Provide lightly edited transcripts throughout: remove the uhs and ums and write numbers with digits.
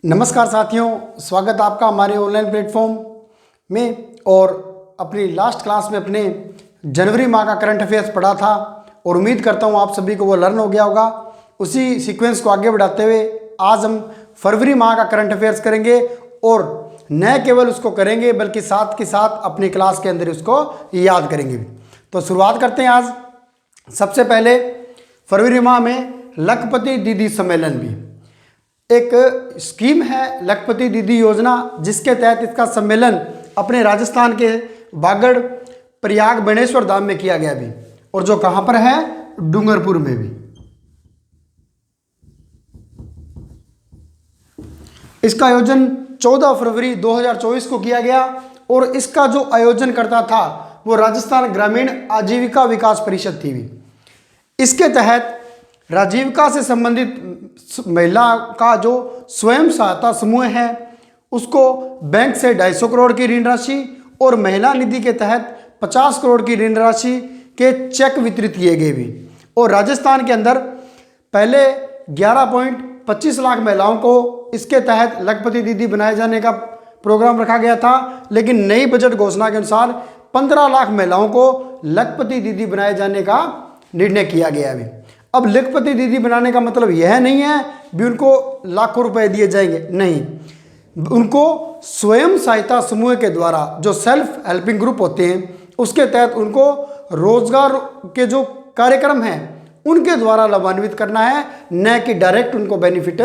नमस्कार साथियों, स्वागत आपका हमारे ऑनलाइन प्लेटफॉर्म में। और अपनी लास्ट क्लास में अपने जनवरी माह का करंट अफेयर्स पढ़ा था और उम्मीद करता हूँ आप सभी को वो लर्न हो गया होगा। उसी सीक्वेंस को आगे बढ़ाते हुए आज हम फरवरी माह का करंट अफेयर्स करेंगे और न केवल उसको करेंगे बल्कि साथ के साथ अपनी क्लास के अंदर उसको याद करेंगे भी। तो शुरुआत करते हैं आज। सबसे पहले फरवरी माह में लखपति दीदी सम्मेलन भी एक स्कीम है, लखपति दीदी योजना, जिसके तहत इसका सम्मेलन अपने राजस्थान के बागड़ प्रयाग बेणेश्वर धाम में किया गया भी, और जो कहां पर है, डूंगरपुर में भी। इसका आयोजन 14 फरवरी 2024 को किया गया और इसका जो आयोजन करता था वो राजस्थान ग्रामीण आजीविका विकास परिषद थी भी। इसके तहत राजीविका से संबंधित महिला का जो स्वयं सहायता समूह है उसको बैंक से 250 करोड़ की ऋण राशि और महिला निधि के तहत 50 करोड़ की ऋण राशि के चेक वितरित किए गए भी। और राजस्थान के अंदर पहले 11.25 लाख महिलाओं को इसके तहत लखपति दीदी बनाए जाने का प्रोग्राम रखा गया था, लेकिन नई बजट घोषणा के अनुसार 15 लाख महिलाओं को लखपति दीदी बनाए जाने का निर्णय किया गया है। अब लखपति दीदी बनाने का मतलब यह नहीं है भी उनको लाखों रुपए दिए जाएंगे, नहीं। उनको स्वयं सहायता समूह के द्वारा जो सेल्फ हेल्पिंग ग्रुप होते हैं उसके तहत उनको रोजगार के जो कार्यक्रम हैं उनके द्वारा लाभान्वित करना है, न कि डायरेक्ट उनको बेनिफिट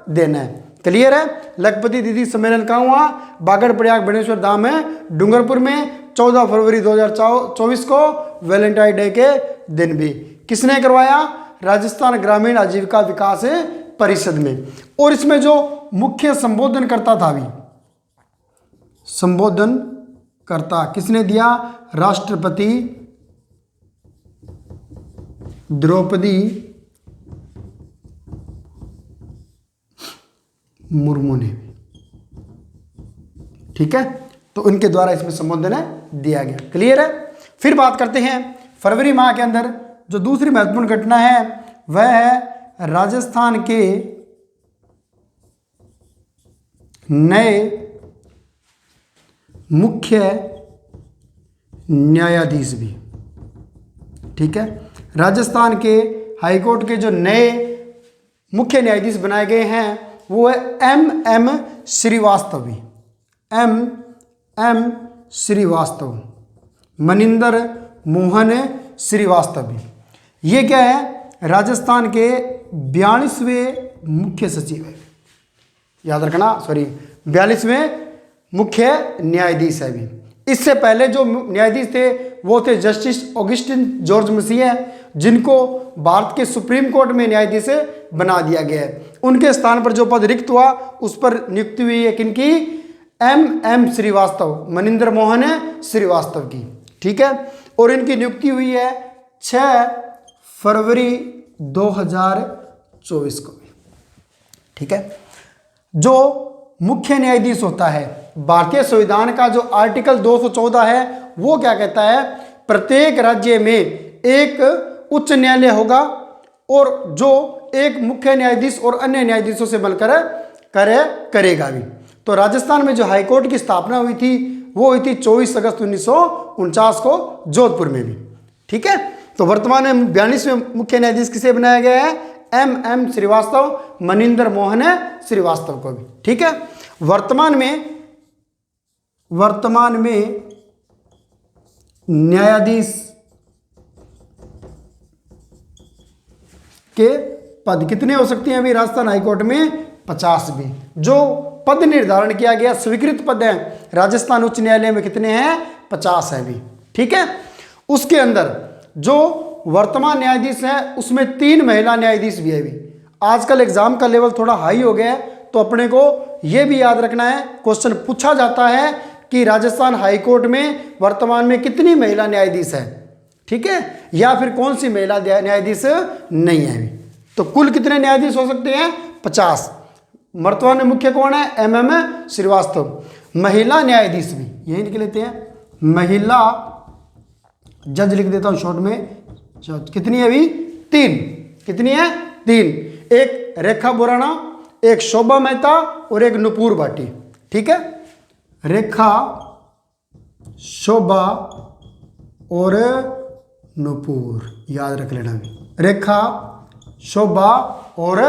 देना है। क्लियर है? लखपति दीदी सम्मेलन कहाँ हुआ? बागड़ प्रयाग बेणेश्वर धाम है, डूंगरपुर में 14 फरवरी 2024 को वैलेंटाइन डे के दिन भी। किसने करवाया? राजस्थान ग्रामीण आजीविका विकास परिषद में। और इसमें जो मुख्य संबोधन करता था भी, संबोधन करता किसने दिया? राष्ट्रपति द्रौपदी मुर्मू ने। ठीक है, तो उनके द्वारा इसमें संबोधन दिया गया। क्लियर है? फिर बात करते हैं फरवरी माह के अंदर जो दूसरी महत्वपूर्ण घटना है वह है राजस्थान के नए मुख्य न्यायाधीश भी। ठीक है, राजस्थान के हाईकोर्ट के जो नए मुख्य न्यायाधीश बनाए गए हैं वो है एम श्रीवास्तव भी। एम श्रीवास्तव, मनिंदर मोहन श्रीवास्तव भी। ये क्या है? राजस्थान के 42वें मुख्य सचिव है, याद रखना, 42वें मुख्य न्यायाधीश है भी। इससे पहले जो न्यायाधीश थे वो थे जस्टिस ऑगस्टिन जॉर्ज मसीह, जिनको भारत के सुप्रीम कोर्ट में न्यायाधीश बना दिया गया है। उनके स्थान पर जो पद रिक्त हुआ उस पर नियुक्ति हुई है किनकी? एम श्रीवास्तव, मनिंदर मोहन श्रीवास्तव की। ठीक है, और इनकी नियुक्ति हुई है 6 फरवरी 2024 को। ठीक है, जो मुख्य न्यायाधीश होता है, भारतीय संविधान का जो आर्टिकल 214 है वो क्या कहता है? प्रत्येक राज्य में एक उच्च न्यायालय होगा और जो एक मुख्य न्यायाधीश और अन्य न्यायाधीशों से बनकर करेगा भी। तो राजस्थान में जो हाईकोर्ट की स्थापना हुई थी वो हुई थी 24 अगस्त 1949 को जोधपुर में भी। ठीक है, तो वर्तमान में 42वें मुख्य न्यायाधीश किसे बनाया गया है? एम श्रीवास्तव, मनिंदर मोहन श्रीवास्तव को भी। ठीक है, वर्तमान में न्यायाधीश के पद कितने हो सकते हैं अभी राजस्थान हाईकोर्ट में? 50 भी। जो पद निर्धारण किया गया स्वीकृत पद है राजस्थान उच्च न्यायालय में कितने हैं? 50 है भी। ठीक है, उसके अंदर जो वर्तमान न्यायाधीश है उसमें 3 महिला न्यायाधीश भी है भी। आजकल एग्जाम का लेवल थोड़ा हाई हो गया है तो अपने को यह भी याद रखना है, क्वेश्चन पूछा जाता है कि राजस्थान हाईकोर्ट में वर्तमान में कितनी महिला न्यायाधीश है। ठीक है, या फिर कौन सी महिला न्यायाधीश नहीं है भी। तो कुल कितने न्यायाधीश हो सकते हैं? 50। वर्तमान में मुख्य कौन है? एम श्रीवास्तव। महिला न्यायाधीश भी यही लिख लेते हैं, महिला जज लिख देता हूं शॉर्ट में। कितनी है अभी? 3। कितनी है? 3। एक रेखा बोराना, एक शोभा मेहता और एक नुपुर भाटी। ठीक है, रेखा, शोभा और नुपुर, याद रख लेना भी। रेखा, शोभा और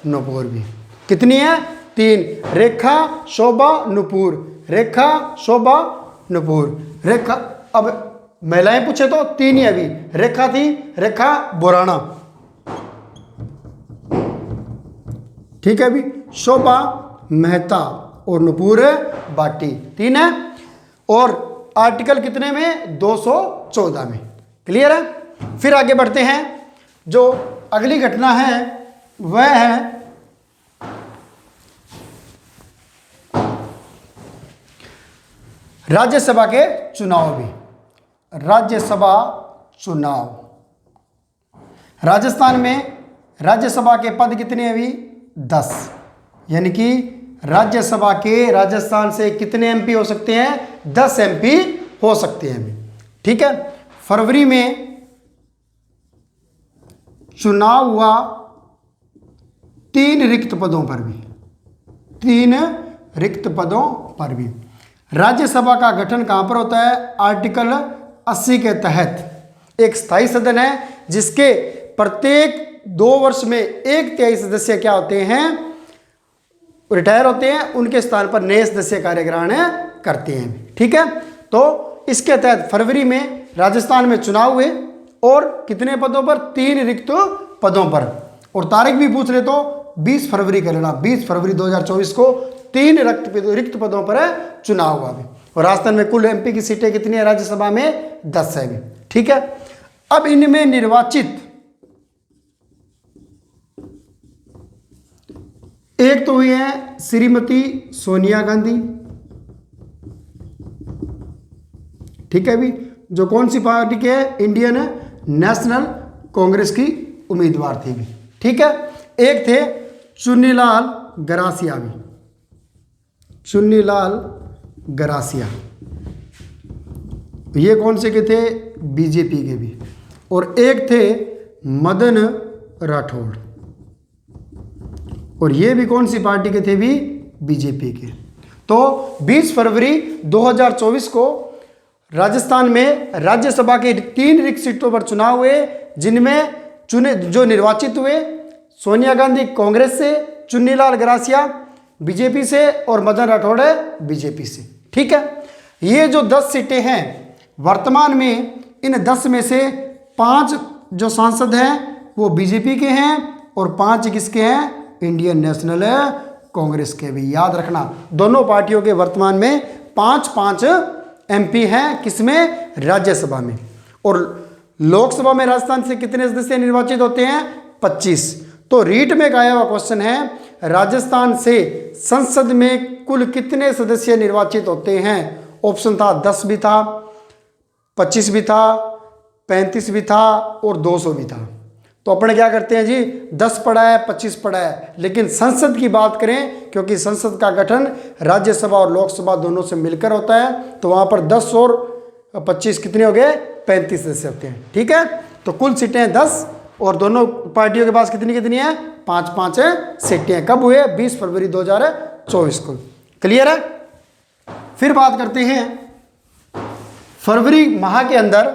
नुपुर भी कितनी है? 3। रेखा, शोभा, नुपुर, रेखा, शोभा, नुपुर। रेखा, अब महिलाएं पूछे तो 3 ही अभी। रेखा थी, रेखा बोराना, ठीक है अभी। शोभा मेहता और नुपुर बाटी, 3 है। और आर्टिकल कितने में? 214 में। क्लियर है? फिर आगे बढ़ते हैं। जो अगली घटना है वह है राज्यसभा के चुनाव भी। राज्यसभा चुनाव, राजस्थान में राज्यसभा के पद कितने हैं अभी? 10। यानी कि राज्यसभा के राजस्थान से कितने एमपी हो सकते हैं? 10 एमपी हो सकते हैं। ठीक है, फरवरी में चुनाव हुआ 3 रिक्त पदों पर भी, 3 रिक्त पदों पर भी। राज्यसभा का गठन कहां पर होता है? आर्टिकल 80 के तहत एक स्थायी सदन है जिसके प्रत्येक 2 वर्ष में 1/3 सदस्य क्या होते हैं? रिटायर होते हैं, उनके स्थान पर नए सदस्य कार्यग्रहण करते हैं। ठीक है, तो इसके तहत फरवरी में राजस्थान में चुनाव हुए और कितने पदों पर? 3 रिक्त पदों पर। और तारीख भी पूछ ले तो 20 फरवरी कर लेना। 20 फरवरी 2024 को 3 रिक्त पदों पर चुनाव हुआ भी। और राजस्थान में कुल एमपी की सीटें कितनी है? राज्यसभा में 10 है भी। ठीक है, अब इनमें निर्वाचित एक तो हुई है श्रीमती सोनिया गांधी। ठीक है भी, जो कौन सी पार्टी के? इंडियन नेशनल कांग्रेस की उम्मीदवार थी भी। ठीक है, एक थे चुन्नीलाल गरासिया भी, चुन्नीलाल गरासिया, ये कौन से के थे? बीजेपी के भी। और एक थे मदन राठौड़, और ये भी कौन सी पार्टी के थे भी? बीजेपी के। तो 20 फरवरी 2024 को राजस्थान में राज्यसभा के 3 रिक्त सीटों पर चुनाव हुए, जिनमें जो निर्वाचित हुए सोनिया गांधी कांग्रेस से, चुन्नीलाल गरासिया बीजेपी से और मदन राठौड़ बीजेपी से। ठीक है, ये जो 10 सीटें हैं वर्तमान में, इन 10 में से 5 जो सांसद हैं वो बीजेपी के हैं और 5 किसके हैं? इंडियन नेशनल कांग्रेस के भी। याद रखना, दोनों पार्टियों के वर्तमान में 5-5 एमपी हैं। किसमें? राज्यसभा में। और लोकसभा में राजस्थान से कितने सदस्य निर्वाचित होते हैं? 25। तो रीट में आया हुआ क्वेश्चन है, राजस्थान से संसद में कुल कितने सदस्य निर्वाचित होते हैं? ऑप्शन था 10 भी था, 25 भी था, 35 भी था और 200 भी था। तो अपन क्या करते हैं जी, 10 पढ़ा है, 25 पढ़ा है, लेकिन संसद की बात करें, क्योंकि संसद का गठन राज्यसभा और लोकसभा दोनों से मिलकर होता है, तो वहां पर 10 और 25 कितने हो गए? 35 सदस्य होते हैं। ठीक है, तो कुल सीटें 10 और दोनों पार्टियों के पास कितनी कितनी है? 5-5 सीटें। कब हुए? 20 फरवरी 2024 को। क्लियर है? फिर बात करते हैं फरवरी माह के अंदर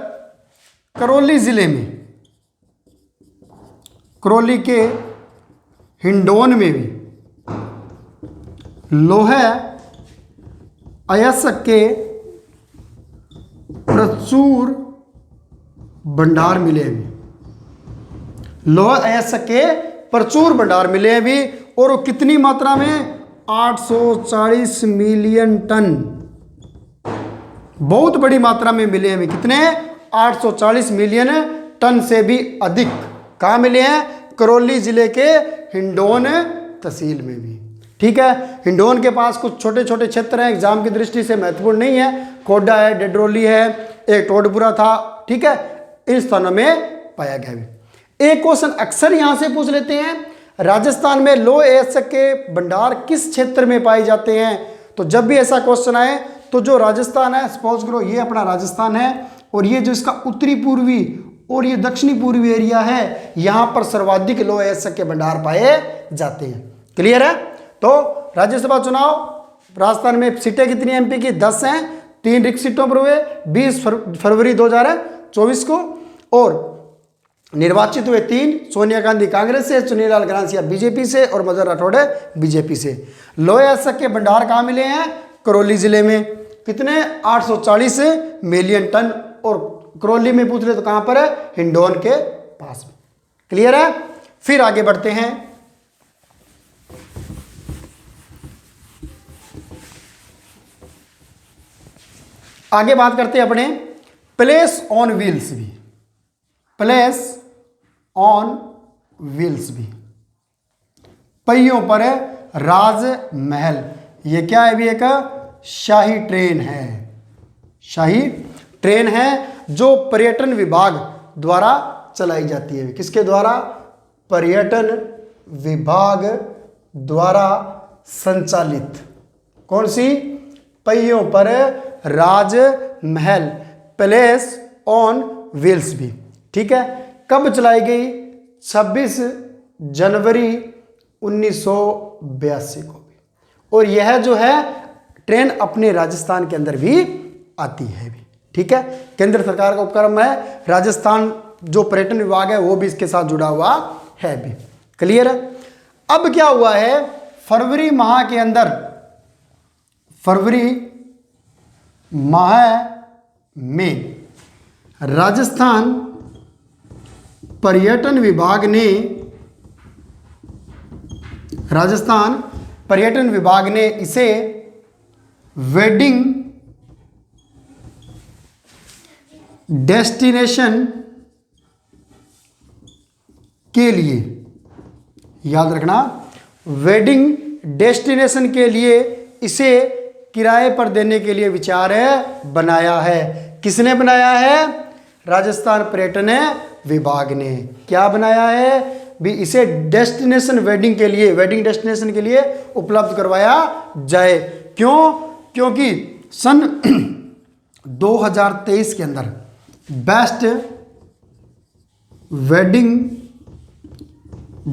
करौली जिले में, करौली के हिंडौन में भी लोहे अयस्क के प्रचुर भंडार मिले हैं। लोहे अयस्क के प्रचुर भंडार मिले हैं भी, और वो कितनी मात्रा में? 840 मिलियन टन। बहुत बड़ी मात्रा में मिले हैं भी। कितने? 840 मिलियन टन से भी अधिक। कहाँ मिले हैं? करौली जिले के हिंडौन तहसील में भी। ठीक है, हिंडौन के पास कुछ छोटे छोटे क्षेत्र हैं, एग्जाम की दृष्टि से महत्वपूर्ण नहीं है। कोडा है, डेडरोली है, एक टोडपुरा था। ठीक है, इन स्थानों में पाया गया भी। एक क्वेश्चन अक्सर यहां से पूछ लेते हैं, राजस्थान में लोह अयस्क के भंडार किस क्षेत्र में पाए जाते हैं? तो जब भी ऐसा क्वेश्चन आए तो जो राजस्थान है, सपोज करो ये अपना राजस्थान है और ये जो इसका उत्तरी पूर्वी और ये दक्षिणी पूर्वी एरिया है, यहां पर सर्वाधिक लोह अयस्क के भंडार पाए जाते हैं। क्लियर है? तो राज्यसभा चुनाव राजस्थान में सीटें कितनी एमपी की? 10 हैं, 3 रिक्त सीटों पर हुए 20 फरवरी 2024 को, और निर्वाचित हुए 3, सोनिया गांधी कांग्रेस से, चुनीलाल ग्रांसिया बीजेपी से और मदन राठौड़े बीजेपी से। लोहे अयस्क के भंडार कहाँ मिले हैं? करौली जिले में। कितने? 840 मिलियन टन। और करौली में पूछ रहे तो कहां पर है? हिंडौन के पास में। क्लियर है? फिर आगे बढ़ते हैं। आगे बात करते हैं अपने प्लेस ऑन व्हील्स भी। प्लेस ऑन व्हील्स भी, पहियों पर राजमहल। ये क्या है? भी एक शाही ट्रेन है। शाही ट्रेन है जो पर्यटन विभाग द्वारा चलाई जाती है। किसके द्वारा? पर्यटन विभाग द्वारा संचालित। कौन सी? पहियों पर राजमहल, प्लेस ऑन व्हील्स भी। ठीक है। कब चलाई गई? 26 जनवरी 1982 को भी। और यह जो है ट्रेन अपने राजस्थान के अंदर भी आती है भी। ठीक है। केंद्र सरकार का उपक्रम है। राजस्थान जो पर्यटन विभाग है वो भी इसके साथ जुड़ा हुआ है भी। क्लियर है? अब क्या हुआ है? फरवरी माह के अंदर, फरवरी माह में राजस्थान पर्यटन विभाग ने, राजस्थान पर्यटन विभाग ने इसे वेडिंग डेस्टिनेशन के लिए, याद रखना, वेडिंग डेस्टिनेशन के लिए इसे किराए पर देने के लिए विचार बनाया है। किसने बनाया है? राजस्थान पर्यटन विभाग ने। क्या बनाया है? भी इसे डेस्टिनेशन वेडिंग के लिए, वेडिंग डेस्टिनेशन के लिए उपलब्ध करवाया जाए। क्यों? क्योंकि सन 2023 के अंदर बेस्ट वेडिंग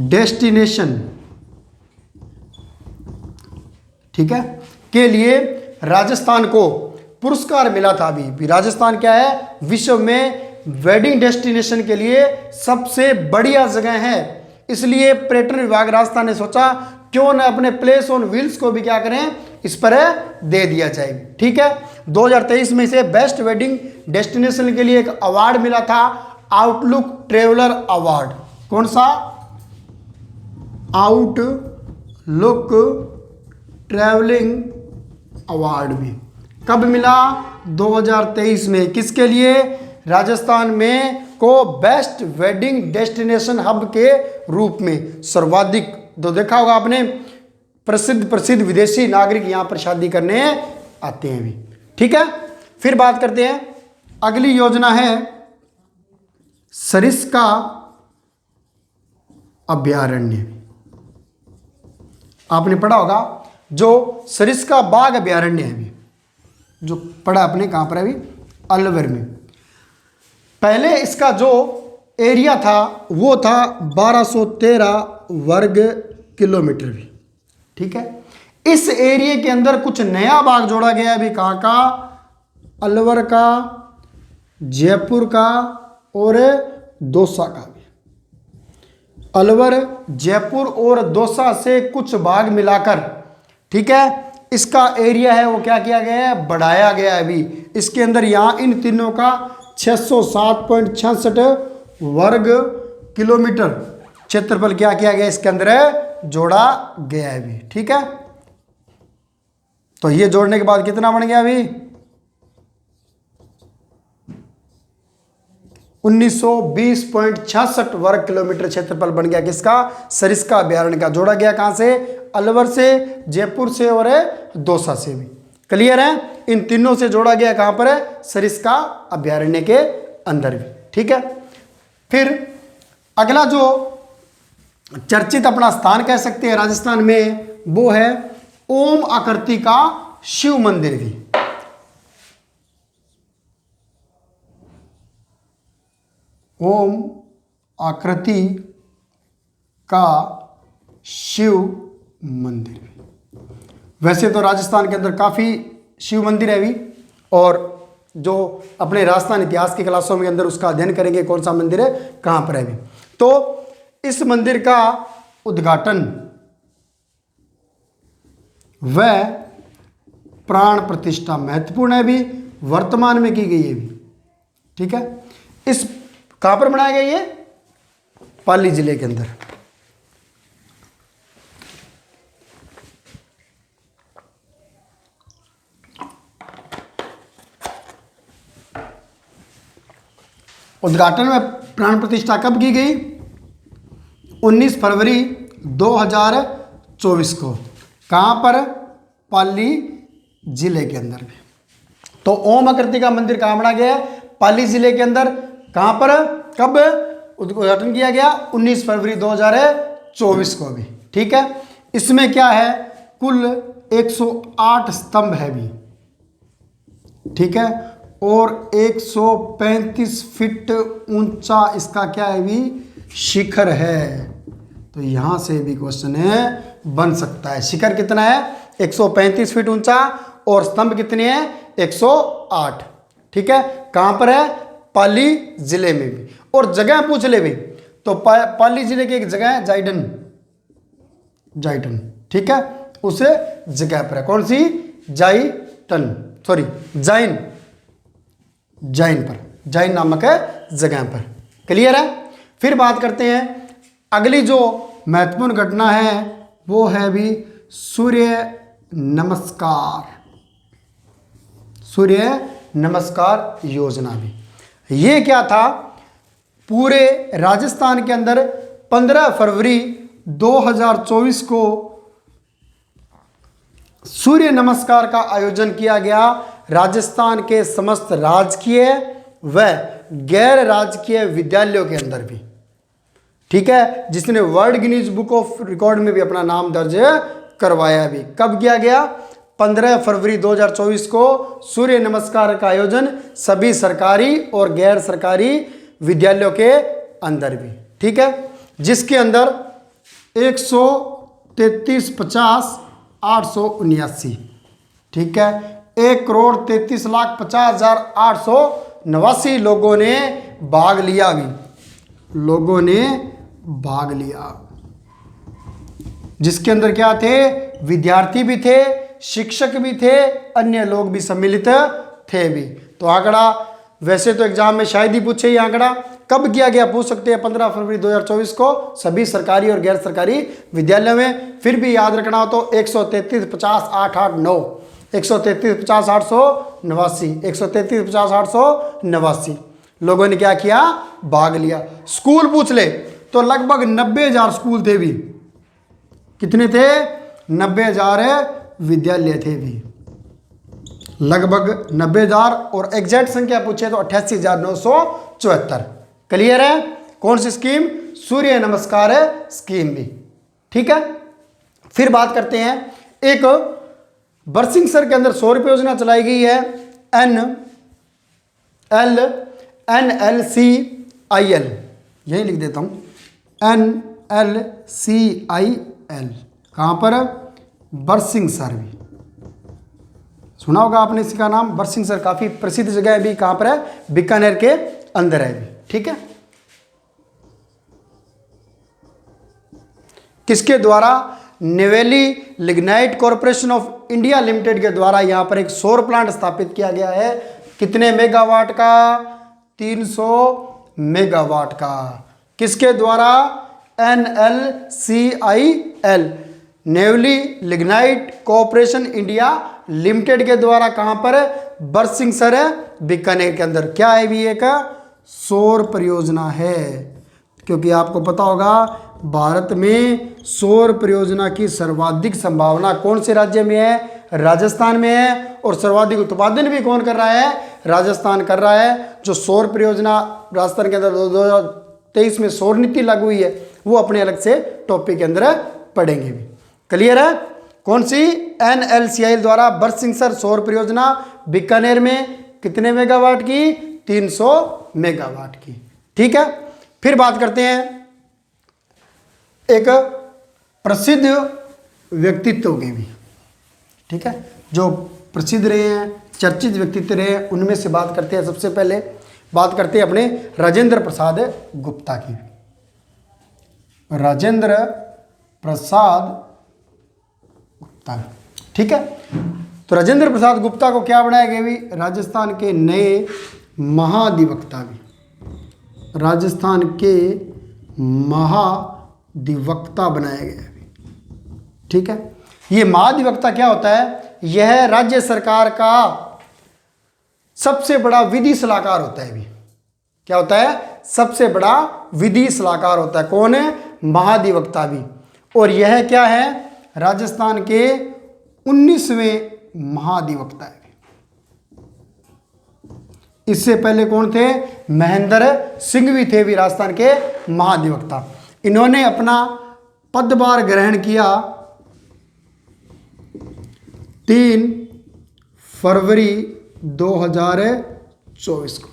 डेस्टिनेशन, ठीक है, के लिए राजस्थान को पुरस्कार मिला था। अभी राजस्थान क्या है? विश्व में वेडिंग डेस्टिनेशन के लिए सबसे बढ़िया जगह है। इसलिए पर्यटन विभाग राजस्थान ने सोचा क्यों ना अपने प्लेस ऑन व्हील्स को भी क्या करें, इस पर दे दिया जाए। ठीक है। 2023 में इसे बेस्ट वेडिंग डेस्टिनेशन के लिए एक अवार्ड मिला था, आउटलुक ट्रेवलर अवार्ड। कौन सा? आउटलुक ट्रैवलिंग अवार्ड भी। कब मिला? 2023 में। किसके लिए? राजस्थान में को बेस्ट वेडिंग डेस्टिनेशन हब के रूप में सर्वाधिक, तो देखा होगा आपने, प्रसिद्ध विदेशी नागरिक यहां पर शादी करने आते हैं भी। ठीक है। फिर बात करते हैं, अगली योजना है सरिस्का अभयारण्य। आपने पढ़ा होगा जो सरिस्का बाघ अभयारण्य है भी, जो पढ़ा आपने कहां पर है अभी? अलवर में। पहले इसका जो एरिया था वो था 1213 वर्ग किलोमीटर भी। ठीक है। इस एरिया के अंदर कुछ नया बाग जोड़ा गया है अभी। कहां का? अलवर का, जयपुर का और दौसा का भी। अलवर, जयपुर और दौसा से कुछ भाग मिलाकर, ठीक है, इसका एरिया है वो क्या किया गया है? बढ़ाया गया है अभी। इसके अंदर यहां इन तीनों का 607.66 वर्ग किलोमीटर क्षेत्रफल क्या किया गया? इसके अंदर जोड़ा गया है अभी। ठीक है। तो ये जोड़ने के बाद कितना बन गया अभी? 1920.66 वर्ग किलोमीटर क्षेत्रफल बन गया। किसका? सरिस्का अभयारण्य का। जोड़ा गया कहां से? अलवर से, जयपुर से और दौसा से भी। क्लियर है? इन तीनों से जोड़ा गया कहां पर? सरिस्का अभयारण्य के अंदर भी। ठीक है। फिर अगला जो चर्चित अपना स्थान कह सकते हैं राजस्थान में, वो है ओम आकृति का शिव मंदिर भी। ओम आकृति का शिव मंदिर भी। वैसे तो राजस्थान के अंदर काफ़ी शिव मंदिर है भी, और जो अपने राजस्थान इतिहास की क्लासों में अंदर उसका अध्ययन करेंगे कौन सा मंदिर है कहाँ पर है भी। तो इस मंदिर का उद्घाटन व प्राण प्रतिष्ठा महत्वपूर्ण है भी, वर्तमान में की गई है भी। ठीक है, इस कहाँ पर बनाया गया ये? पाली जिले के अंदर। उद्घाटन में प्राण प्रतिष्ठा कब की गई? 19 फरवरी 2024 को। कहाँ पर? पाली जिले के अंदर में। तो ओम आकृति का मंदिर कहाँ बनाया गया है? पाली जिले के अंदर। कहाँ पर? कब उद्घाटन किया गया? 19 फरवरी 2024 को भी। ठीक है, इसमें क्या है? कुल 108 स्तंभ है भी। ठीक है, और 135 फीट ऊंचा इसका क्या है भी? शिखर है। तो यहां से भी क्वेश्चन है बन सकता है। शिखर कितना है? 135 फीट ऊंचा, और स्तंभ कितने हैं? 108। ठीक है, कहां पर है? पाली जिले में भी। और जगह पूछ ले भी तो पाली जिले की एक जगह है जाइडन, जाइटन। ठीक है, उस जगह पर है। कौन सी? जाइटन, सॉरी जाइन, जाइन पर, जाइन नामक जगह पर। क्लियर है? फिर बात करते हैं अगली जो महत्वपूर्ण घटना है वो है भी सूर्य नमस्कार, सूर्य नमस्कार योजना भी। ये क्या था? पूरे राजस्थान के अंदर 15 फरवरी 2024 को सूर्य नमस्कार का आयोजन किया गया। राजस्थान के समस्त राजकीय व गैर राजकीय विद्यालयों के अंदर भी। ठीक है, जिसने world Guinness book of record में भी अपना नाम दर्ज करवाया भी। कब किया गया? 15 फरवरी 2024 को सूर्य नमस्कार का आयोजन सभी सरकारी और गैर सरकारी विद्यालयों के अंदर भी। ठीक है, जिसके अंदर 133,50,879, ठीक है, 1,33,50,889 लोगों ने भाग लिया भी, लोगों ने भाग लिया। जिसके अंदर क्या थे? विद्यार्थी भी थे, शिक्षक भी थे, अन्य लोग भी सम्मिलित थे भी। तो आंकड़ा वैसे तो एग्जाम में शायद ही पूछे ये आंकड़ा। कब किया गया पूछ सकते हैं? 15 फरवरी 2024 को सभी सरकारी और गैर सरकारी विद्यालयों में। फिर भी याद रखना हो तो 133,50,889, 133,50,889, 133,50,889 लोगों ने क्या किया? भाग लिया। स्कूल पूछ ले तो लगभग 90,000 स्कूल थे भी। कितने थे? 90,000 विद्यालय थे भी, लगभग 90,000। और एग्जैक्ट संख्या पूछे तो 88,974। क्लियर है? कौन सी स्कीम? सूर्य नमस्कार स्कीम भी। ठीक है, फिर बात करते हैं एक बरसिंहसर के अंदर सौर योजना चलाई गई है, NLCIL, यही लिख देता हूं, NLCIL। कहां पर? बरसिंहसर भी सुना होगा आपने इसका नाम। बरसिंहसर काफी प्रसिद्ध जगह है भी। कहां पर है? बीकानेर के अंदर है भी। ठीक है, किसके द्वारा? Neyveli lignite Corporation of India Limited के द्वारा यहां पर एक सौर प्लांट स्थापित किया गया है। कितने मेगावाट का? 300 मेगावाट का। किसके द्वारा? NLCIL, Neyveli Lignite Corporation India Limited के द्वारा। कहां पर? बरसिंहसर बीकानेर के अंदर। क्या है भी? एक सौर परियोजना है। क्योंकि आपको पता होगा भारत में सौर परियोजना की सर्वाधिक संभावना कौन से राज्य में है? राजस्थान में है। और सर्वाधिक उत्पादन भी कौन कर रहा है? राजस्थान कर रहा है। जो सौर परियोजना राजस्थान के अंदर 2023 में सौर नीति लागू हुई है वो अपने अलग से टॉपिक के अंदर पढ़ेंगे भी। क्लियर है? कौन सी? NLCIL द्वारा बरसिंहसर सौर परियोजना बीकानेर में कितने मेगावाट की? 300 मेगावाट की। ठीक है, फिर बात करते हैं एक प्रसिद्ध व्यक्तित्व के भी। ठीक है, जो प्रसिद्ध रहे हैं, चर्चित व्यक्तित्व रहे हैं, उनमें से बात करते हैं। सबसे पहले बात करते हैं अपने राजेंद्र प्रसाद गुप्ता की। राजेंद्र प्रसाद गुप्ता, ठीक है। तो राजेंद्र प्रसाद गुप्ता को क्या बनाया गया भी? राजस्थान के नए महाधिवक्ता भी, राजस्थान के महाधिवक्ता बनाया गया है, ठीक है। ये महाधिवक्ता क्या होता है? यह राज्य सरकार का सबसे बड़ा विधि सलाहकार होता है भी। क्या होता है? सबसे बड़ा विधि सलाहकार होता है। कौन है? महाधिवक्ता भी। और यह क्या है? राजस्थान के 19वें महाधिवक्ता है। इससे पहले कौन थे? महेंद्र सिंह भी थे भी राजस्थान के महाधिवक्ता। इन्होंने अपना पदभार ग्रहण किया 3 फरवरी 2024 को।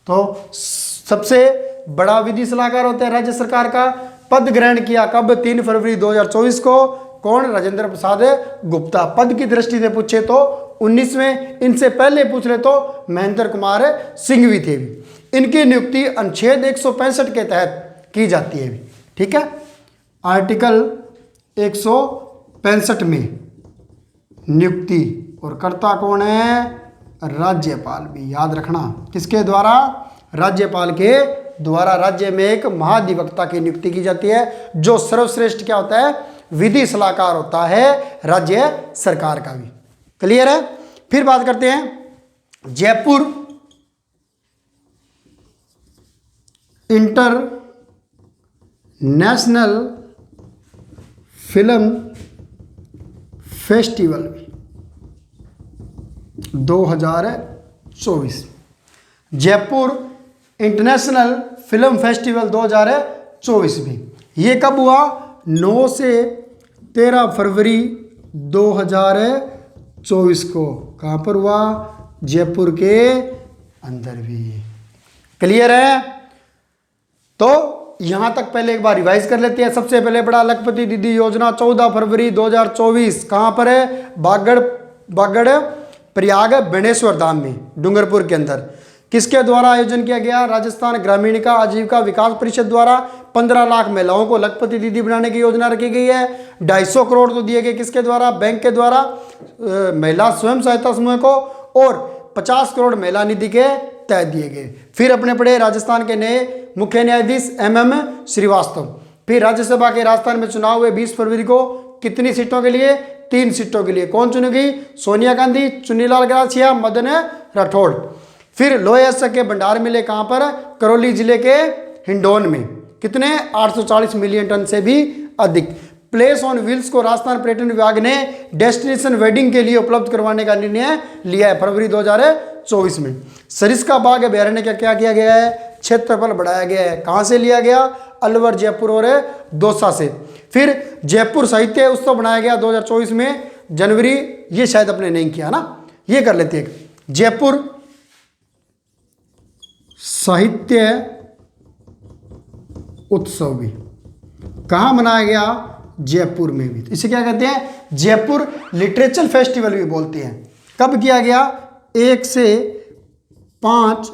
तो सबसे बड़ा विधि सलाहकार होता है राज्य सरकार का। पद ग्रहण किया कब? 3 फरवरी 2024 को। कौन? राजेंद्र प्रसाद गुप्ता। पद की दृष्टि से पूछे तो 19वें, इनसे पहले पूछ रहे तो महेंद्र कुमार सिंह भी थे भी। इनकी नियुक्ति अनुच्छेद 165 के तहत की जाती है भी, ठीक है। आर्टिकल 165 में नियुक्ति, और कर्ता कौन है? राज्यपाल भी, याद रखना। किसके द्वारा? राज्यपाल के द्वारा राज्य में एक महाधिवक्ता की नियुक्ति की जाती है, जो सर्वश्रेष्ठ क्या होता है? विधि सलाहकार होता है राज्य सरकार का भी। क्लियर है? फिर बात करते हैं Jaipur international film festival 2024। Jaipur international film festival 2024 में ये कब हुआ? 9 से 13 फरवरी 2024 को। कहाँ पर हुआ? जयपुर के अंदर भी। क्लियर है? तो यहां तक पहले एक बार रिवाइज कर लेते हैं। सबसे पहले बड़ा लखपति दीदी योजना 14 फरवरी 2024। कहां पर है? बागड़ प्रयाग बेणेश्वर धाम में, डूंगरपुर के अंदर। किसके द्वारा आयोजन किया गया? राजस्थान ग्रामीण का आजीविका विकास परिषद द्वारा 15 लाख महिलाओं को लखपति दीदी बनाने की योजना रखी गई है। 250 करोड़ तो दिए गए किसके द्वारा? बैंक के द्वारा महिला स्वयं सहायता समूह को, और 50 करोड़ महिला निधि के तहत दिए गए। फिर अपने पढ़े राजस्थान के नए मुख्य न्यायाधीश MM श्रीवास्तव। फिर राज्यसभा के राजस्थान में चुनाव हुए 20 फरवरी को। कितनी सीटों के लिए? 3 सीटों के लिए। कौन चुनेगी? सोनिया गांधी, चुन्नीलाल ग्रासिया, मदन राठौड़। फिर लोहया के भंडार मिले कहां पर? करौली जिले के हिंडौन में। कितने? 840 मिलियन टन से भी अधिक। प्लेस ऑन व्हील्स को राजस्थान पर्यटन विभाग ने डेस्टिनेशन वेडिंग के लिए उपलब्ध करवाने का निर्णय लिया है फरवरी 2024 में। सरिस्का बाग अभ्यारण्य का क्या किया गया है? क्षेत्रफल बढ़ाया गया है। कहां से लिया गया? अलवर, जयपुर और दौसा से। फिर जयपुर साहित्य उत्सव बनाया गया 2024 में जनवरी। ये शायद अपने नहीं किया ना, ये कर लेते हैं। जयपुर साहित्य उत्सव भी कहां मनाया गया? जयपुर में भी। इसे क्या कहते हैं? जयपुर लिटरेचर फेस्टिवल भी बोलते हैं। कब किया गया? 1 से 5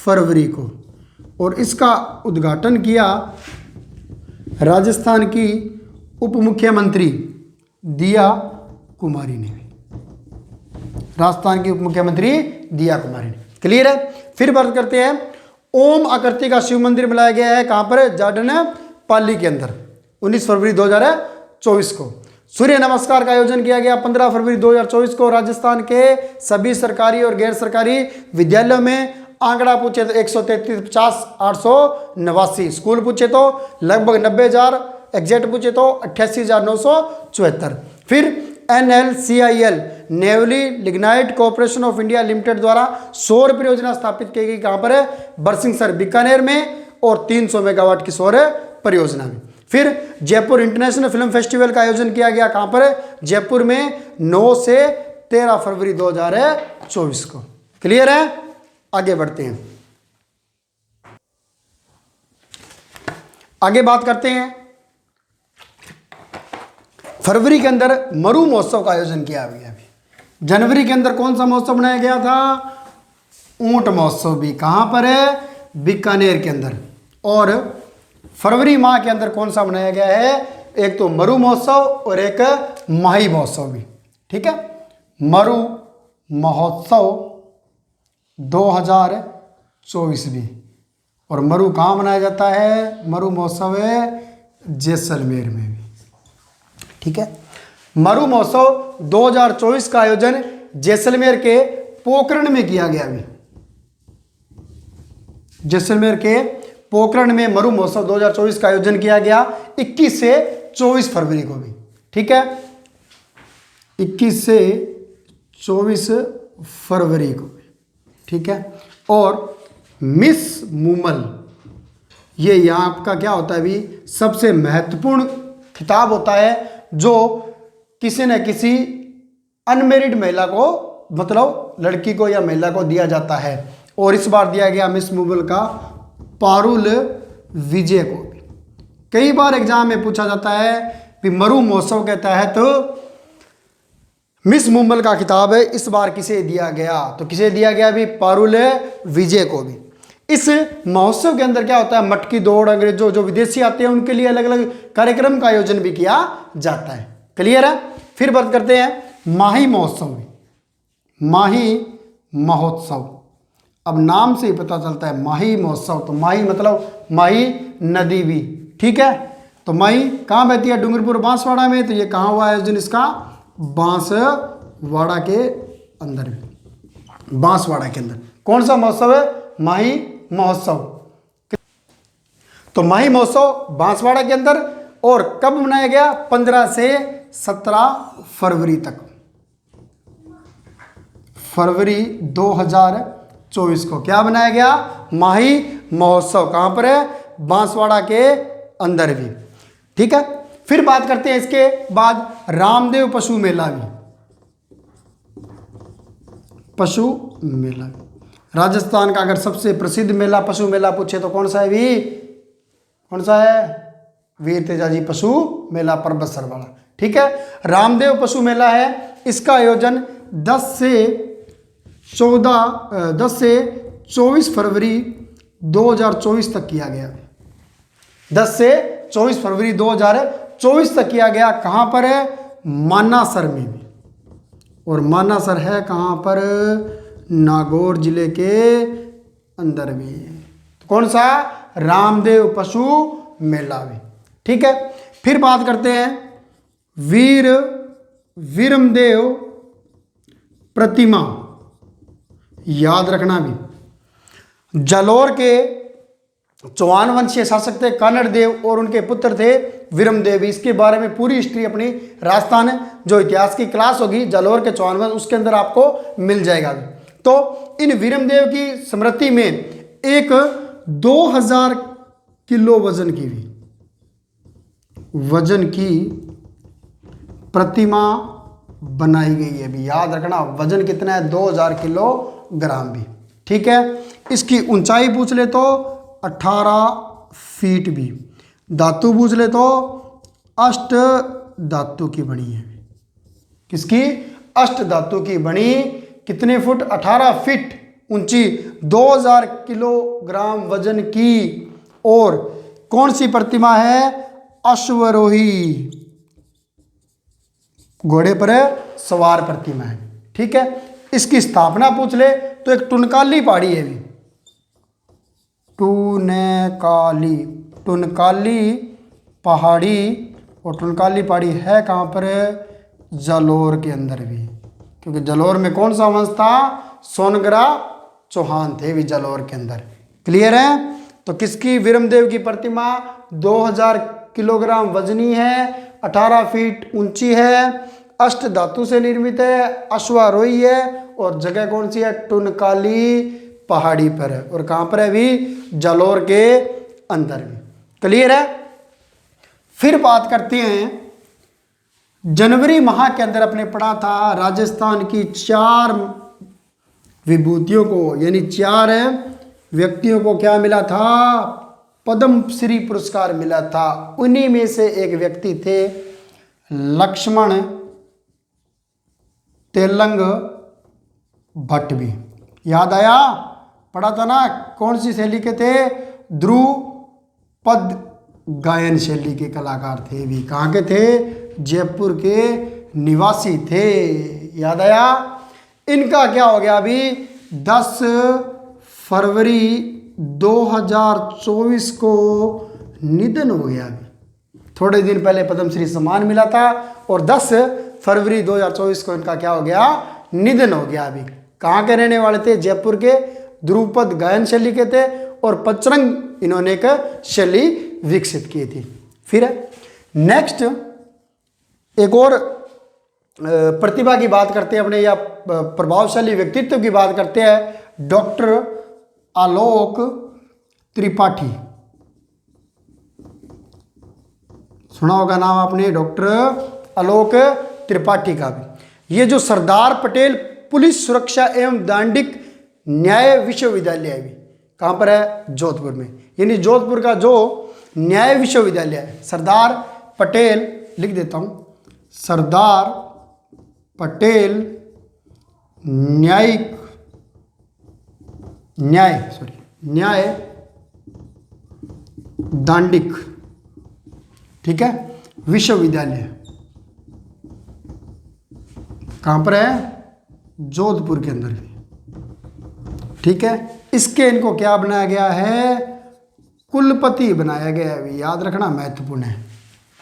फरवरी को। और इसका उद्घाटन किया राजस्थान की उप मुख्यमंत्री दिया कुमारी ने। राजस्थान की उप मुख्यमंत्री दिया कुमारी ने। क्लियर है? फिर बात करते हैं ओम आकृति का शिव मंदिर बनाया गया है। कहां पर? जार्डन पाली के अंदर 19 फरवरी 2024 को। सूर्य नमस्कार का आयोजन किया गया 15 फरवरी 2024 को। राजस्थान के सभी सरकारी और गैर सरकारी विद्यालयों में। आंकड़ा पूछे तो 133, 50, 889। स्कूल पूछे तो लगभग 90,000। एग्जैक्ट पूछे तो 88,974। फिर NLCIL Neyveli Lignite Corporation of India Limited द्वारा सौर परियोजना स्थापित की गई। कहां पर है? बरसिंहसर बीकानेर में, और 300 मेगावाट की सौर परियोजना में। फिर जयपुर इंटरनेशनल फिल्म फेस्टिवल का आयोजन किया गया। कहां पर? जयपुर में 9 से 13 फरवरी 2024 को। क्लियर है? आगे बढ़ते हैं। आगे बात करते हैं फरवरी के अंदर मरु महोत्सव का आयोजन किया गया। अभी जनवरी के अंदर कौन सा महोत्सव मनाया गया था? ऊंट महोत्सव भी कहाँ पर है? बीकानेर के अंदर। और फरवरी माह के अंदर कौन सा मनाया गया है? एक तो मरु महोत्सव और एक माही महोत्सव भी। ठीक है, मरु महोत्सव 2024 भी। और मरु कहाँ मनाया जाता है? मरु महोत्सव है जैसलमेर में भी। ठीक है, मरु महोत्सव 2024 का आयोजन जैसलमेर के पोखरण में किया गया। अभी जैसलमेर के पोखरण में मरु महोत्सव 2024 का आयोजन किया गया 21 से 24 फरवरी को भी। ठीक है, 21 से 24 फरवरी को भी। ठीक है, और मिस मूमल, ये यहाँ आपका क्या होता है? अभी सबसे महत्वपूर्ण खिताब होता है जो किसी न किसी अनमेरिड महिला को, मतलब लड़की को या महिला को दिया जाता है। और इस बार दिया गया मिस मूमल का पारुल विजय को भी। कई बार एग्जाम में पूछा जाता है कि मरु महोत्सव के तहत तो मिस मुंबल का खिताब है इस बार किसे दिया गया? तो किसे दिया गया? भी पारुल विजय को भी। इस महोत्सव के अंदर क्या होता है? मटकी दौड़, अंग्रेजों जो विदेशी आते हैं उनके लिए अलग अलग कार्यक्रम का आयोजन भी किया जाता है। क्लियर है? फिर बात करते हैं माही महोत्सव। माही महोत्सव, अब नाम से ही पता चलता है माही महोत्सव। तो माही मतलब माही नदी भी। ठीक है, तो माही कहाँ बहती है? डूंगरपुर बांसवाड़ा में। तो ये कहाँ हुआ आयोजन इसका? बांसवाड़ा के अंदर में। बांसवाड़ा के अंदर कौन सा महोत्सव है? माही महोत्सव। तो माही महोत्सव बांसवाड़ा के अंदर। और कब मनाया गया? 15 से 17 फरवरी तक। फरवरी 2024 को क्या बनाया गया? माही महोत्सव। कहां पर है? बांसवाड़ा के अंदर भी। ठीक है, फिर बात करते हैं इसके बाद रामदेव पशु मेला भी। पशु मेला राजस्थान का अगर सबसे प्रसिद्ध मेला पशु मेला पूछे तो कौन सा है? भी कौन सा है? वीर तेजाजी पशु मेला, पर्वत सरवाड़ा। ठीक है, रामदेव पशु मेला है। इसका आयोजन 10 से 24 फरवरी 2024 तक किया गया। 10 से 24 फरवरी 2024 तक किया गया। कहाँ पर है? मानासर में भी। और मानासर है कहाँ पर? नागौर जिले के अंदर भी। तो कौन सा? रामदेव पशु मेला भी। ठीक है, फिर बात करते हैं वीर विरमदेव प्रतिमा। याद रखना भी, जालोर के चौहान वंशीय शासक थे कन्नड़ देव और उनके पुत्र थे विरमदेव। इसके बारे में पूरी हिस्ट्री अपनी राजस्थान जो इतिहास की क्लास होगी जालोर के चौहान वंश, उसके अंदर आपको मिल जाएगा। तो इन विरमदेव की स्मृति में एक 2000 किलो वजन की प्रतिमा बनाई गई है। भी याद रखना, वजन कितना है? 2000 किलोग्राम भी। ठीक है, इसकी ऊंचाई पूछ ले तो 18 फीट भी। धातु पूछ ले तो अष्ट धातु की बनी है। किसकी? अष्ट धातु की बनी। कितने फुट? 18 फीट ऊंची, 2000 किलोग्राम वजन की। और कौन सी प्रतिमा है? अश्वरोही, घोड़े पर सवार प्रतिमा है। ठीक है, इसकी स्थापना पूछ ले तो एक टुनकाली पहाड़ी है। भी टुनकाली पहाड़ी। और टुनकाली पहाड़ी है कहाँ पर? जालोर के अंदर भी, क्योंकि जालोर में कौन सा वंश था? सोनगरा चौहान थे भी जालोर के अंदर। क्लियर है? तो किसकी? विरमदेव की प्रतिमा 2000 किलोग्राम वजनी है, 18 फीट ऊंची है, अष्ट धातु से निर्मित है, अश्वारोही है। और जगह कौन सी है? टुनकाली पहाड़ी पर है। और कहाँ पर है? भी जालोर के अंदर भी। क्लियर है? फिर बात करते हैं जनवरी माह के अंदर अपने पढ़ा था राजस्थान की 4 विभूतियों को, यानी 4 व्यक्तियों को क्या मिला था? पद्म श्री पुरस्कार मिला था। उन्हीं में से एक व्यक्ति थे लक्ष्मण तेलंग भट्ट भी। याद आया, पढ़ा था ना, कौन सी शैली के थे? ध्रुपद गायन शैली के कलाकार थे भी। कहाँ के थे? जयपुर के निवासी थे। याद आया। इनका क्या हो गया अभी? 10 फरवरी 2024 को निधन हो गया। अभी थोड़े दिन पहले पद्मश्री सम्मान मिला था और 10 फरवरी 2024 को इनका क्या हो गया? निधन हो गया। अभी कहाँ के रहने वाले थे? जयपुर के, ध्रुपद गायन शैली के थे और पचरंग इन्होंने एक शैली विकसित की थी। फिर नेक्स्ट एक और प्रतिभा की बात करते हैं अपने, या प्रभावशाली व्यक्तित्व की बात करते हैं। डॉक्टर आलोक त्रिपाठी, सुना होगा नाम आपने, डॉक्टर आलोक त्रिपाठी का भी। ये जो सरदार पटेल पुलिस सुरक्षा एवं दांडिक न्याय विश्वविद्यालय है, भी कहाँ पर है? जोधपुर में। यानी जोधपुर का जो न्याय विश्वविद्यालय है, सरदार पटेल, लिख देता हूँ, सरदार पटेल न्याय दांडिक, ठीक है, विश्वविद्यालय कहाँ पर है? जोधपुर के अंदर भी, ठीक है। इसके इनको क्या बनाया गया है? कुलपति बनाया गया है। याद रखना, महत्वपूर्ण है,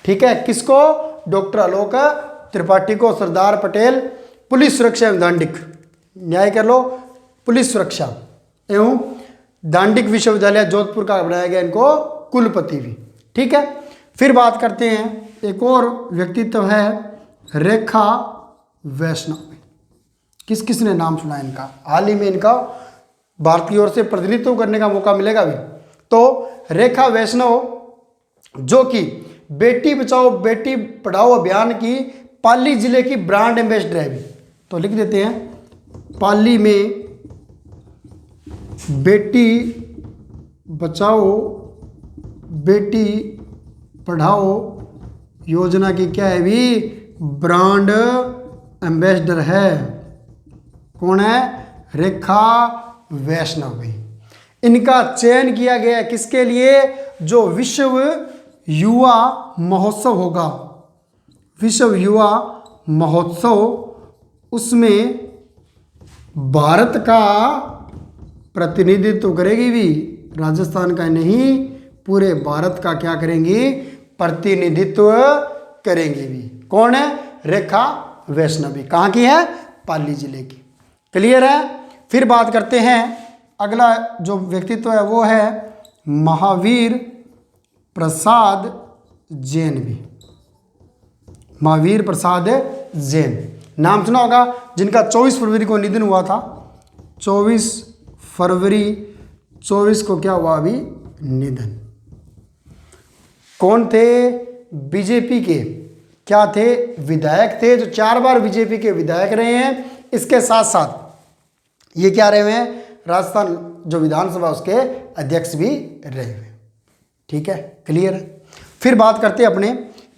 ठीक है। किसको? डॉक्टर आलोक त्रिपाठी को सरदार पटेल पुलिस सुरक्षा एवं दांडिक, न्याय कर लो, पुलिस सुरक्षा एवं दांडिक विश्वविद्यालय जोधपुर का बनाया गया इनको कुलपति भी, ठीक है। फिर बात करते हैं, एक और व्यक्तित्व है रेखा वैष्णव। किस किस ने नाम सुना इनका? हाल ही में इनका भारत की ओर से प्रतिनिधित्व करने का मौका मिलेगा भी। तो रेखा वैष्णव जो कि बेटी बचाओ बेटी पढ़ाओ अभियान की पाली जिले की ब्रांड एम्बेसडर है भी। तो लिख देते हैं, पाली में बेटी बचाओ बेटी पढ़ाओ योजना की क्या है भी? ब्रांड एम्बेसडर है। कौन है? रेखा वैष्णव भी। इनका चयन किया गया है किसके लिए? जो विश्व युवा महोत्सव होगा, विश्व युवा महोत्सव, उसमें भारत का प्रतिनिधित्व करेगी भी। राजस्थान का नहीं, पूरे भारत का क्या करेंगी? प्रतिनिधित्व करेंगे भी। कौन है? रेखा वैष्णवी। कहाँ की है? पाली जिले की। क्लियर है। फिर बात करते हैं, अगला जो व्यक्तित्व है वो है महावीर प्रसाद जैन भी। महावीर प्रसाद जैन नाम सुना होगा, जिनका 24 फरवरी को निधन हुआ था। 24 फरवरी 24 को क्या हुआ अभी? निधन। कौन थे? बीजेपी के क्या थे? विधायक थे, जो 4 बार बीजेपी के विधायक रहे हैं। इसके साथ साथ ये क्या रहे हुए हैं? राजस्थान जो विधानसभा उसके अध्यक्ष भी रहे हुए। ठीक है, क्लियर है। फिर बात करते हैं अपने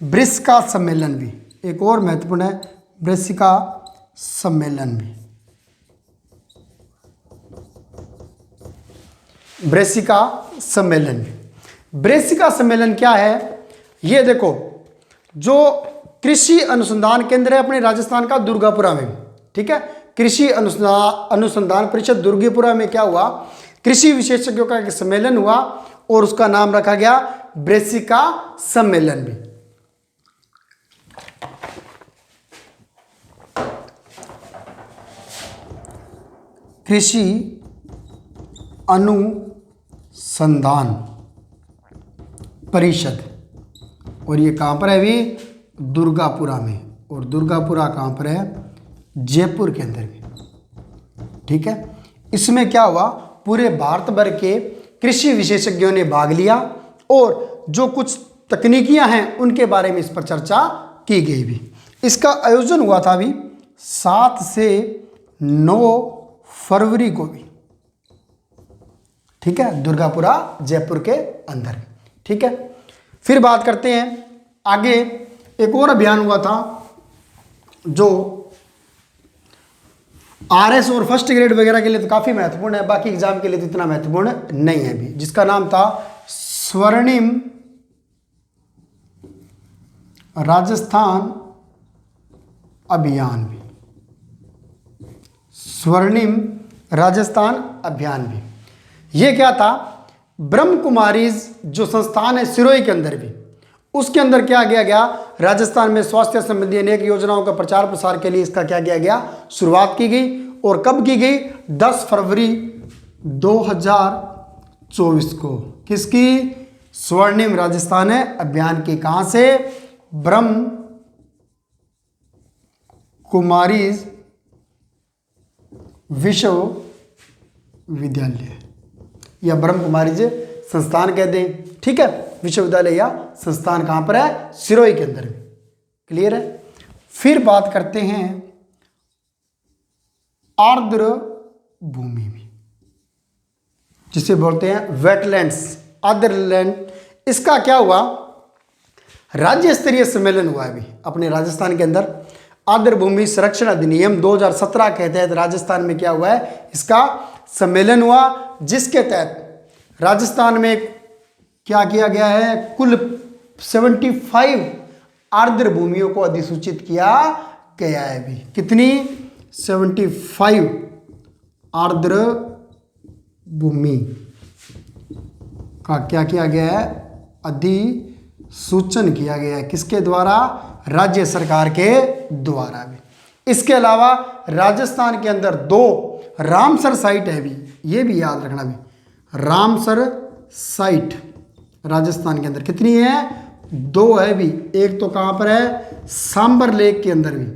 ब्रिस्का सम्मेलन भी, एक और महत्वपूर्ण है ब्रिस्का सम्मेलन भी। ब्रिस्का सम्मेलन, ब्रिस्का सम्मेलन क्या है? ये देखो, जो कृषि अनुसंधान केंद्र है अपने राजस्थान का दुर्गापुरा में, ठीक है, कृषि अनुसंधान परिषद दुर्गापुरा में क्या हुआ? कृषि विशेषज्ञों का एक सम्मेलन हुआ और उसका नाम रखा गया ब्रिस्का सम्मेलन भी। कृषि अनुसंधान परिषद, और ये कहाँ पर है अभी? दुर्गापुरा में। और दुर्गापुरा कहाँ पर है? जयपुर के अंदर में। ठीक है, इसमें क्या हुआ? पूरे भारत भर के कृषि विशेषज्ञों ने भाग लिया और जो कुछ तकनीकियां हैं उनके बारे में इस पर चर्चा की गई भी। इसका आयोजन हुआ था अभी 7 से 9 फरवरी को भी। ठीक है, दुर्गापुरा जयपुर के अंदर। ठीक है, फिर बात करते हैं आगे एक और अभियान हुआ था जो आरएस और फर्स्ट ग्रेड वगैरह के लिए तो काफ़ी महत्वपूर्ण है, बाकी एग्जाम के लिए तो इतना महत्वपूर्ण नहीं है भी, जिसका नाम था स्वर्णिम राजस्थान अभियान भी, स्वर्णिम राजस्थान अभियान भी। ये क्या था, ब्रह्म कुमारीज जो संस्थान है सिरोही के अंदर भी, उसके अंदर क्या किया गया, राजस्थान में स्वास्थ्य संबंधी अनेक योजनाओं का प्रचार प्रसार के लिए इसका क्या किया गया, शुरुआत की गई। और कब की गई, 10 फरवरी 2024 को। किसकी, स्वर्णिम राजस्थान अभियान की। कहां से, ब्रह्म कुमारीज विश्वविद्यालय या ब्रह्म कुमारीज संस्थान कह दें, ठीक है, विश्वविद्यालय या संस्थान कहां पर है, सिरोही के अंदर। क्लियर है। फिर बात करते हैं आर्द्र भूमि में, जिसे बोलते हैं वेटलैंड्स, आर्द्रलैंड। इसका क्या हुआ, राज्य स्तरीय सम्मेलन हुआ अभी अपने राजस्थान के अंदर। आर्द्र भूमि संरक्षण अधिनियम 2017 के तहत राजस्थान में क्या हुआ है, इसका सम्मेलन हुआ, जिसके तहत राजस्थान में क्या किया गया है, कुल 75 आर्द्र भूमियों को अधिसूचित किया गया है अभी। कितनी, 75 आर्द्र भूमि का क्या किया गया है, अधिसूचन किया गया है। किसके द्वारा, राज्य सरकार के द्वारा भी। इसके अलावा राजस्थान के अंदर 2 रामसर साइट है भी, ये भी याद रखना भी, रामसर साइट राजस्थान के अंदर कितनी है, 2 है भी। एक तो कहां पर है, सांबर लेक के अंदर भी,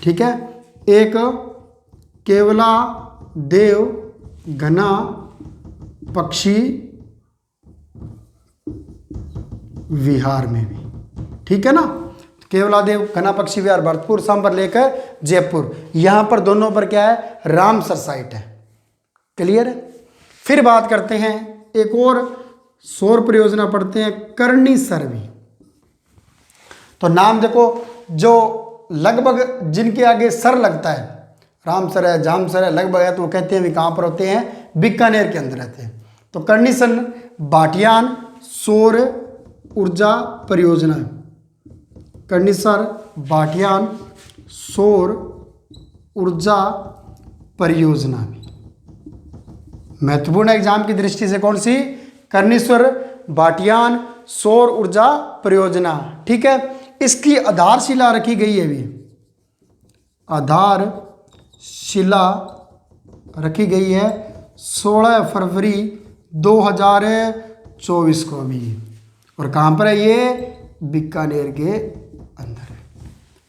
ठीक है। एक केवला देव घना पक्षी विहार में भी, ठीक है ना। केवलादेव घना पक्षी विहार भरतपुर, सांबर लेक है जयपुर, यहां पर दोनों पर क्या है, रामसर साइट है। क्लियर है। फिर बात करते हैं एक और सौर परियोजना पढ़ते हैं, कर्णीसर भी। तो नाम देखो, जो लगभग जिनके आगे सर लगता है, रामसर है, जामसर है, लगभग है, तो वो कहते हैं भी कहां पर होते हैं, बीकानेर के अंदर रहते हैं। तो कर्णीसर भाटियान सौर ऊर्जा परियोजना, कर्णीसर भाटियान सौर ऊर्जा परियोजना भी महत्वपूर्ण एग्जाम की दृष्टि से। कौन सी, कर्णीश्वर भाटियान सौर ऊर्जा परियोजना, ठीक है। इसकी आधारशिला रखी गई है अभी, आधारशिला रखी गई है 16 फरवरी 2024 को अभी। और कहां पर है ये, बीकानेर के अंदर है,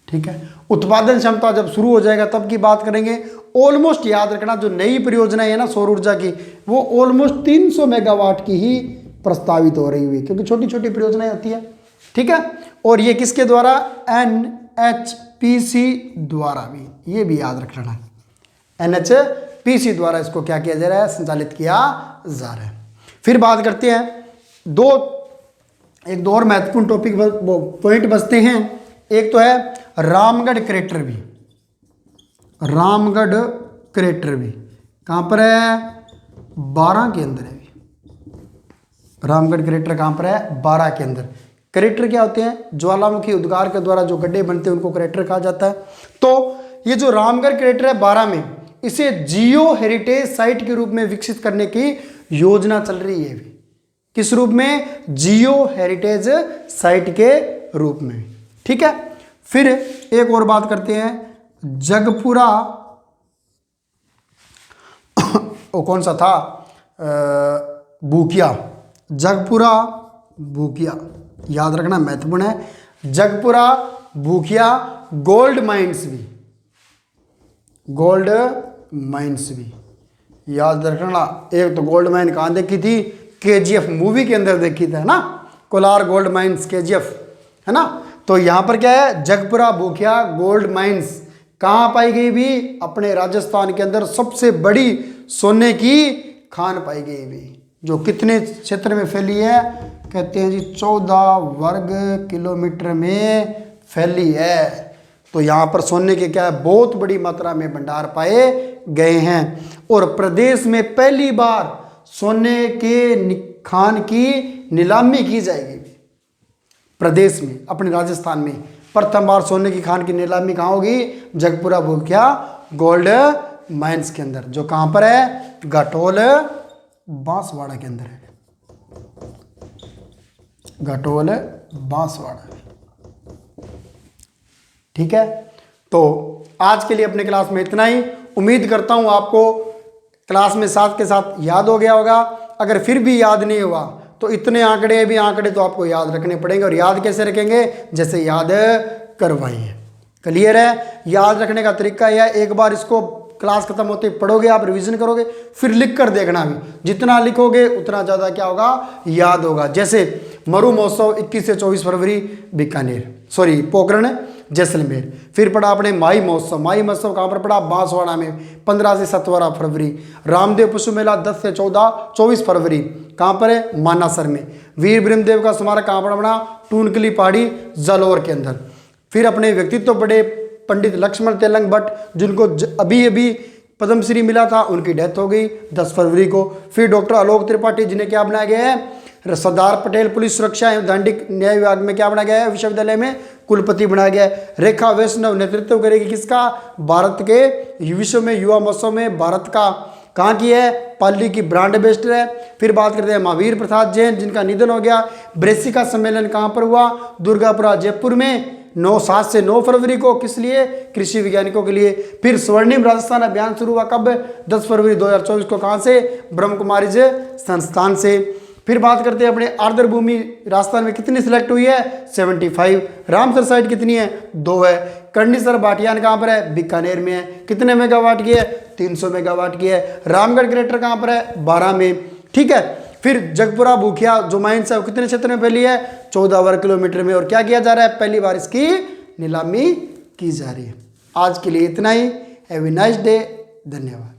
ठीक है। उत्पादन क्षमता जब शुरू हो जाएगा तब की बात करेंगे। ऑलमोस्ट याद रखना, जो नई परियोजना है ना सौर ऊर्जा की, वो ऑलमोस्ट 300 मेगावाट की ही प्रस्तावित हो रही हुई, क्योंकि छोटी छोटी परियोजनाएं होती है, ठीक है। और ये किसके द्वारा, NHPC द्वारा भी, ये भी याद रखना, NHPC द्वारा इसको क्या किया जा रहा है, संचालित किया जा रहा है। फिर बात करते हैं एक दो और महत्वपूर्ण टॉपिक पॉइंट बचते हैं। एक तो है रामगढ़ क्रेटर भी, रामगढ़ क्रेटर भी कहां पर है, 12 के अंदर है। रामगढ़ क्रेटर कहां पर है, 12 के अंदर। क्रेटर क्या होते हैं, ज्वालामुखी उद्गार के द्वारा जो गड्ढे बनते हैं उनको क्रेटर कहा जाता है। तो ये जो रामगढ़ क्रेटर है 12 में, इसे जियो हेरिटेज साइट के रूप में विकसित करने की योजना चल रही है। किस रूप में, जियो हेरिटेज साइट के रूप में, ठीक है। फिर एक और बात करते हैं, जगपुरा, वो कौन सा था, भूकिया, जगपुरा भूकिया, याद रखना महत्वपूर्ण है। जगपुरा भूकिया गोल्ड माइंस भी, गोल्ड माइंस भी याद रखना। एक तो गोल्ड माइन कहाँ देखी थी, KGF मूवी के अंदर देखी थी, है ना, कोलार गोल्ड माइंस KGF, है ना। तो यहाँ पर क्या है, जगपुरा भूकिया गोल्ड माइंस कहाँ पाई गई भी, अपने राजस्थान के अंदर सबसे बड़ी सोने की खान पाई गई भी, जो कितने क्षेत्र में फैली है, कहते हैं जी 14 वर्ग किलोमीटर में फैली है। तो यहाँ पर सोने के क्या है, बहुत बड़ी मात्रा में भंडार पाए गए हैं। और प्रदेश में पहली बार सोने के खान की नीलामी की जाएगी। प्रदेश में, अपने राजस्थान में प्रथम बार सोने की खान की नीलामी कहाँ होगी? जगपुरा भूखिया गोल्ड माइंस के अंदर, जो कहाँ पर है? घटोल बांसवाड़ा के अंदर है। घटोल बांसवाड़ा, ठीक है। तो आज के लिए अपने क्लास में इतना ही। उम्मीद करता हूं आपको क्लास में साथ के साथ याद हो गया होगा। अगर फिर भी याद नहीं हुआ तो इतने आंकड़े तो आपको याद रखने पड़ेंगे। और याद कैसे रखेंगे? जैसे याद करवाई है। क्लियर है? याद रखने का तरीका यह है, एक बार इसको क्लास खत्म होते पढ़ोगे, आप रिवीजन करोगे, फिर लिख कर देखना भी। जितना लिखोगे उतना ज़्यादा क्या होगा? याद होगा। जैसे मरु महोत्सव 21 से 24 फरवरी पोखरण जैसलमेर। फिर पढ़ा आपने माई महोत्सव कहाँ पर पढ़ा? बांसवाड़ा में 15 से 17 फरवरी। रामदेव पशु मेला 10 से 24 फरवरी कहाँ पर है? मानासर में। वीर ब्रह्मदेव का स्मारक कहाँ पर बना? टूनकली पहाड़ी जालौर के अंदर। फिर अपने व्यक्तित्व बड़े पंडित लक्ष्मण तेलंग भट्ट, जिनको अभी अभी पद्मश्री मिला था, उनकी डेथ हो गई 10 फरवरी को। फिर डॉक्टर आलोक त्रिपाठी, जिन्हें क्या बनाया गया है? सरदार पटेल पुलिस सुरक्षा एवं दंडिक न्याय विभाग में क्या बनाया गया है? विश्वविद्यालय में कुलपति बनाया गया है। रेखा वैष्णव नेतृत्व करेगी किसका? भारत के विश्व में युवा महोत्सव में भारत का कहाँ की है? पाली की ब्रांड एम्बेसडर है। फिर बात करते हैं महावीर प्रसाद जैन, जिनका निधन हो गया। ब्रेसिका सम्मेलन कहाँ पर हुआ? दुर्गापुरा जयपुर में 7 से 9 फरवरी को। किस लिए? कृषि वैज्ञानिकों के लिए। फिर स्वर्णिम राजस्थान अभियान शुरू हुआ कब? 10 फरवरी 2024 को। कहाँ से? ब्रह्म कुमारी संस्थान से। फिर बात करते हैं अपने आर्द्र भूमि राजस्थान में कितनी सिलेक्ट हुई है? 75। रामसर साइट कितनी है? 2 है। कर्णीसर भाटियान कहाँ पर है? बीकानेर में है। कितने मेगावाट की है? 300 मेगावाट की है। रामगढ़ ग्रेटर कहाँ पर है? 12 में, ठीक है। फिर जगपुरा भूखिया जो माइंस है वो कितने क्षेत्र में फैली है? 14 वर्ग किलोमीटर में। और क्या किया जा रहा है? पहली बार इसकी नीलामी की जा रही है। आज के लिए इतना ही। Have a nice day. धन्यवाद।